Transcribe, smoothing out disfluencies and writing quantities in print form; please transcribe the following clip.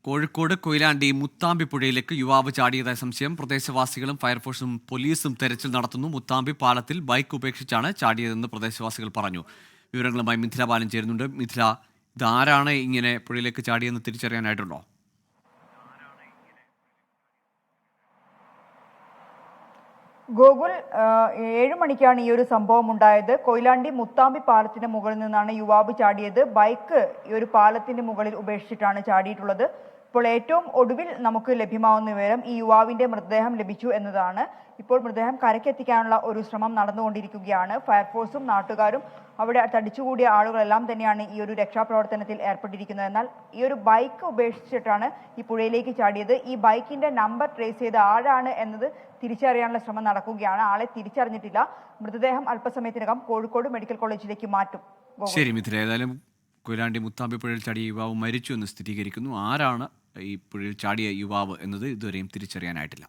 കോഴിക്കോട് കൊയിലാണ്ടി മുത്താമ്പി പുഴയിലേക്ക് യുവാവ് ചാടിയതായ സംശയം. പ്രദേശവാസികളും ഫയർഫോഴ്സും പോലീസും തെരച്ചിൽ നടത്തുന്നു. മുത്താമ്പി പാലത്തിൽ ബൈക്ക് ഉപേക്ഷിച്ചാണ് ചാടിയതെന്ന് പ്രദേശവാസികൾ പറഞ്ഞു. വിവരങ്ങളുമായി മിഥില ബാലൻ ചേരുന്നുണ്ട്. മിഥില, ഇതാരാണ് ഇങ്ങനെ പുഴയിലേക്ക് ചാടിയെന്ന് തിരിച്ചറിയാനായിട്ടുണ്ടോ? ഗോകുൽ, 7 മണിക്കാണ് ഈ ഒരു സംഭവം ഉണ്ടായത്. കൊയിലാണ്ടി മുത്താമ്പി പാലത്തിന് മുകളിൽ നിന്നാണ് യുവാവ് ചാടിയത്. ബൈക്ക് ഈ ഒരു പാലത്തിന് മുകളിൽ ഉപേക്ഷിച്ചിട്ടാണ് ചാടിയിട്ടുള്ളത്. ഇപ്പോൾ ഏറ്റവും ഒടുവിൽ നമുക്ക് ലഭ്യമാവുന്ന വിവരം ഈ യുവാവിന്റെ മൃതദേഹം ലഭിച്ചു എന്നതാണ്. ഇപ്പോൾ മൃതദേഹം കരക്കെത്തിക്കാനുള്ള ഒരു ശ്രമം നടന്നുകൊണ്ടിരിക്കുകയാണ്. ഫയർഫോഴ്സും നാട്ടുകാരും അവിടെ തടിച്ചുകൂടിയ ആളുകളെല്ലാം തന്നെയാണ് ഈ ഒരു രക്ഷാപ്രവർത്തനത്തിൽ ഏർപ്പെട്ടിരിക്കുന്നത്. എന്നാൽ ഈ ഒരു ബൈക്ക് ഉപേക്ഷിച്ചിട്ടാണ് ഈ പുഴയിലേക്ക് ചാടിയത്. ഈ ബൈക്കിന്റെ നമ്പർ ട്രേസ് ചെയ്ത് ആരാണ് എന്നത് തിരിച്ചറിയാനുള്ള ശ്രമം നടക്കുകയാണ്. ആളെ തിരിച്ചറിഞ്ഞിട്ടില്ല. മൃതദേഹം അല്പസമയത്തിനകം കോഴിക്കോട് മെഡിക്കൽ കോളേജിലേക്ക് മാറ്റും. ശരി മിഥില, ഏതായാലും കൊയിലാണ്ടി മുത്താമ്പി പുഴയിൽ ചാടിയ യുവാവ് മരിച്ചു എന്ന് സ്ഥിരീകരിക്കുന്നു. ആരാണ് ഈ പുഴയിൽ ചാടിയ യുവാവ് എന്നത് ഇതുവരെയും തിരിച്ചറിയാനായിട്ടില്ല.